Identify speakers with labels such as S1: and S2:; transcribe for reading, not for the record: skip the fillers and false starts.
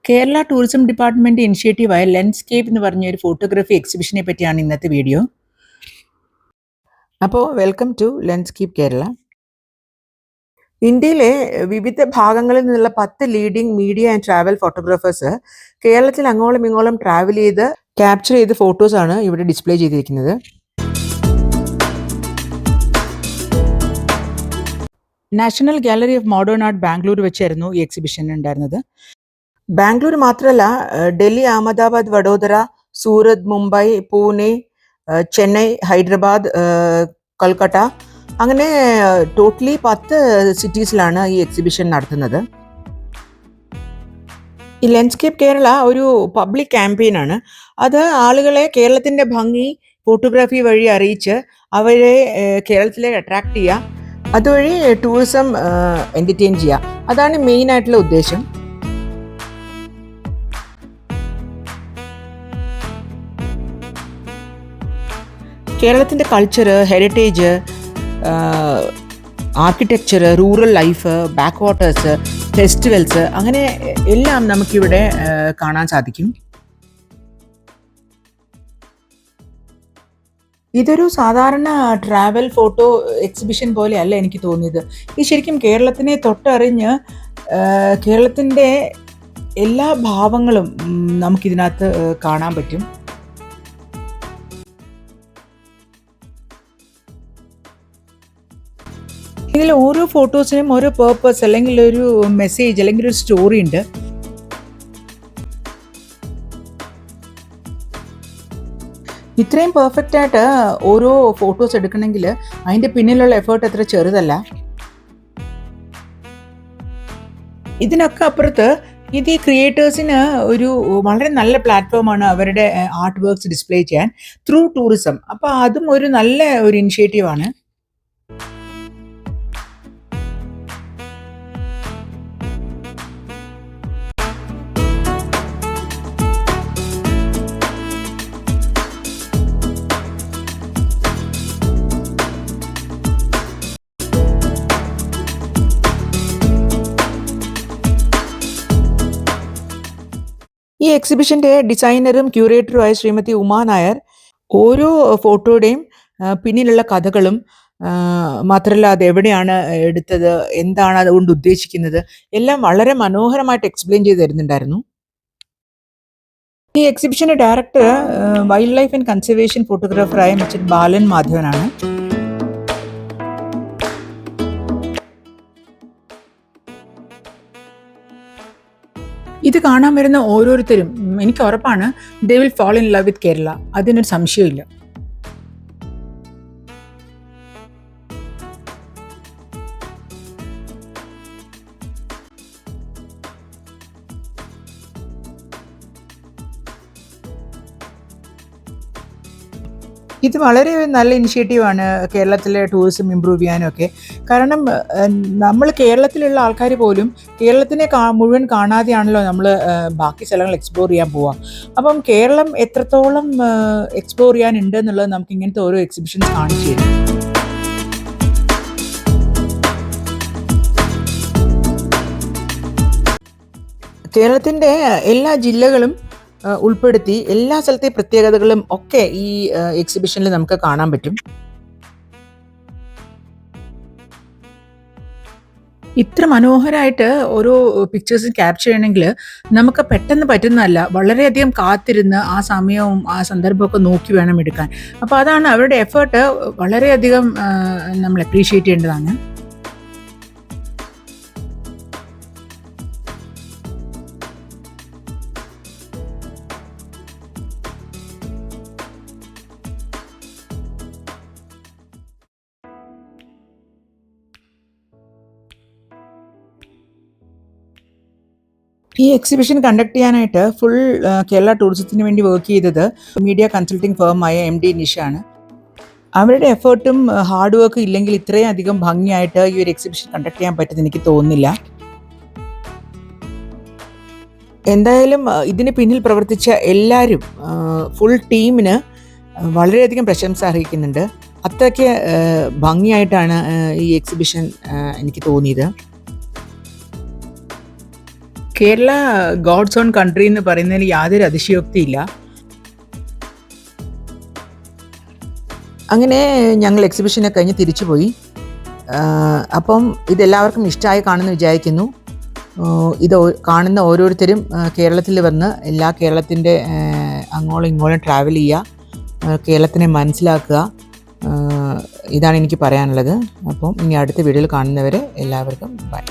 S1: Kerala tourism department ഇനിഷ്യേറ്റീവായ ലെൻഡ്സ്കേപ്പ് എന്ന് പറഞ്ഞ ഒരു ഫോട്ടോഗ്രാഫി എക്സിബിഷനെ പറ്റിയാണ് ഇന്നത്തെ വീഡിയോ. അപ്പോൾ വെൽക്കം ടു ലെൻഡ്സ്കേപ്പ് കേരള. ഇന്ത്യയിലെ വിവിധ ഭാഗങ്ങളിൽ നിന്നുള്ള 10 leading media and travel photographers കേരളത്തിൽ അങ്ങോളം ഇങ്ങോളം ട്രാവൽ ചെയ്ത് ക്യാപ്ചർ ചെയ്ത ഫോട്ടോസാണ് ഇവിടെ ഡിസ്പ്ലേ ചെയ്തിരിക്കുന്നത്. National gallery of modern art Bangalore വെച്ചായിരുന്നു ഈ എക്സിബിഷൻ ഉണ്ടായിരുന്നത്. ബാംഗ്ലൂർ മാത്രമല്ല, ഡൽഹി, അഹമ്മദാബാദ്, വഡോദര, സൂറത്ത്, മുംബൈ, പൂനെ, ചെന്നൈ, ഹൈദരാബാദ്, കൽക്കട്ട, അങ്ങനെ ടോട്ടലി 10 സിറ്റീസിലാണ് ഈ എക്സിബിഷൻ നടത്തുന്നത്. ഈ ലെൻഡ്സ്കേപ്പ് കേരള ഒരു പബ്ലിക് ക്യാമ്പയിനാണ്. അത് ആളുകളെ കേരളത്തിൻ്റെ ഭംഗി ഫോട്ടോഗ്രാഫി വഴി അറിയിച്ച് അവരെ കേരളത്തിലേക്ക് അട്രാക്ട് ചെയ്യുക, അതുവഴി ടൂറിസം എൻ്റർടൈൻ ചെയ്യുക. അതാണ് മെയിൻ ആയിട്ടുള്ള ഉദ്ദേശം. കേരളത്തിൻ്റെ culture, heritage, architecture, rural life, back waters, festivals, അങ്ങനെ എല്ലാം നമുക്കിവിടെ കാണാൻ സാധിക്കും. ഇതൊരു സാധാരണ ട്രാവൽ ഫോട്ടോ എക്സിബിഷൻ പോലെയല്ല എനിക്ക് തോന്നിയത്. ഇത് ശരിക്കും കേരളത്തിനെ തൊട്ടറിഞ്ഞ് കേരളത്തിൻ്റെ എല്ലാ ഭാവങ്ങളും നമുക്കിതിനകത്ത് കാണാൻ പറ്റും. ഇതിൽ ഓരോ ഫോട്ടോസിനും ഓരോ പേർപ്പസ് അല്ലെങ്കിൽ ഒരു മെസ്സേജ് അല്ലെങ്കിൽ ഒരു സ്റ്റോറി ഉണ്ട്. ഇത്രയും പെർഫെക്റ്റ് ആയിട്ട് ഓരോ ഫോട്ടോസ് എടുക്കണമെങ്കിൽ അതിൻ്റെ പിന്നിലുള്ള എഫേർട്ട് അത്ര ചെറുതല്ല. ഇതിനൊക്കെ അപ്പുറത്ത് ഇത് ഈ ക്രിയേറ്റേഴ്സിന് ഒരു വളരെ നല്ല പ്ലാറ്റ്ഫോമാണ് അവരുടെ ആർട്ട് വർക്ക്സ് ഡിസ്പ്ലേ ചെയ്യാൻ ത്രൂ ടൂറിസം. അപ്പോൾ അതും ഒരു നല്ല ഒരു ഇനിഷ്യേറ്റീവാണ്. ഈ എക്സിബിഷൻ്റെ ഡിസൈനറും ക്യൂറേറ്ററുമായ ശ്രീമതി ഉമാ നായർ ഓരോ ഫോട്ടോയുടെയും പിന്നിലുള്ള കഥകളും, മാത്രമല്ല അത് എവിടെയാണ് എടുത്തത്, എന്താണ് അതുകൊണ്ട് ഉദ്ദേശിക്കുന്നത്, എല്ലാം വളരെ മനോഹരമായിട്ട് എക്സ്പ്ലെയിൻ ചെയ്ത് തരുന്നുണ്ടായിരുന്നു. ഈ എക്സിബിഷൻ്റെ director wildlife and conservation ഫോട്ടോഗ്രാഫറായ മിസ്റ്റർ ബാലൻ മാധവനാണ്. ഇത് കാണാൻ വരുന്ന ഓരോരുത്തരും എനിക്ക് ഉറപ്പാണ് they will fall in love with Kerala, അതിനൊരു സംശയമില്ല. ഇത് വളരെ നല്ല ഇനിഷ്യേറ്റീവാണ് കേരളത്തിലെ ടൂറിസം ഇമ്പ്രൂവ് ചെയ്യാനൊക്കെ. കാരണം നമ്മൾ കേരളത്തിലുള്ള ആൾക്കാർ പോലും കേരളത്തിനെ മുഴുവൻ കാണാതെയാണല്ലോ നമ്മൾ ബാക്കി സ്ഥലങ്ങൾ എക്സ്പ്ലോർ ചെയ്യാൻ പോവുക. അപ്പം കേരളം എത്രത്തോളം എക്സ്പ്ലോർ ചെയ്യാനുണ്ട് എന്നുള്ളത് നമുക്ക് ഇങ്ങനത്തെ ഓരോ എക്സിബിഷൻസ് കാണിച്ചു തരും. കേരളത്തിൻ്റെ എല്ലാ ജില്ലകളും ഉൾപ്പെടുത്തി എല്ലാ സ്ഥലത്തെ പ്രത്യേകതകളും ഒക്കെ ഈ എക്സിബിഷനിൽ നമുക്ക് കാണാൻ പറ്റും. ഇത്ര മനോഹരമായിട്ട് ഓരോ പിക്ചേഴ്സ് ക്യാപ്ചർ ചെയ്യണമെങ്കിൽ നമുക്ക് പെട്ടെന്ന് പറ്റുന്നതല്ല. വളരെയധികം കാത്തിരുന്ന് ആ സമയവും ആ സന്ദർഭമൊക്കെ നോക്കി വേണം എടുക്കാൻ. അപ്പോൾ അതാണ് അവരുടെ എഫേർട്ട് വളരെയധികം നമ്മൾ അപ്രീഷിയേറ്റ് ചെയ്യേണ്ടതാണ്. ഈ എക്സിബിഷൻ കണ്ടക്ട് ചെയ്യാനായിട്ട് ഫുൾ കേരള ടൂറിസത്തിന് വേണ്ടി വർക്ക് ചെയ്തത് മീഡിയ കൺസൾട്ടിംഗ് ഫേമായ MD നിഷാണ്. അവരുടെ എഫേർട്ടും ഹാർഡ് വർക്കും ഇല്ലെങ്കിൽ ഇത്രയും അധികം ഭംഗിയായിട്ട് ഈ ഒരു എക്സിബിഷൻ കണ്ടക്ട് ചെയ്യാൻ പറ്റുമെന്ന് എനിക്ക് തോന്നുന്നില്ല. എന്തായാലും ഇതിന് പിന്നിൽ പ്രവർത്തിച്ച എല്ലാവരും, ഫുൾ ടീമിന് വളരെയധികം പ്രശംസ അർഹിക്കുന്നുണ്ട്. അത്രയ്ക്ക് ഭംഗിയായിട്ടാണ് ഈ എക്സിബിഷൻ എനിക്ക് തോന്നിയത്. കേരള ഗോഡ്സ് ഓൺ കൺട്രി എന്ന് പറയുന്നതിൽ യാതൊരു അതിശയോക്തിയില്ല. അങ്ങനെ ഞങ്ങൾ എക്സിബിഷനെ കഴിഞ്ഞ് തിരിച്ചുപോയി. അപ്പം ഇതെല്ലാവർക്കും ഇഷ്ടമായി കാണുമെന്ന് വിചാരിക്കുന്നു. ഇത് കാണുന്ന ഓരോരുത്തരും കേരളത്തിൽ വന്ന് കേരളത്തിൻ്റെ അങ്ങോളം ഇങ്ങോളം ട്രാവൽ ചെയ്യുക, കേരളത്തിനെ മനസ്സിലാക്കുക. ഇതാണ് എനിക്ക് പറയാനുള്ളത്. അപ്പം ഇനി അടുത്ത വീഡിയോയിൽ കാണുന്നവരെ എല്ലാവർക്കും ബൈ.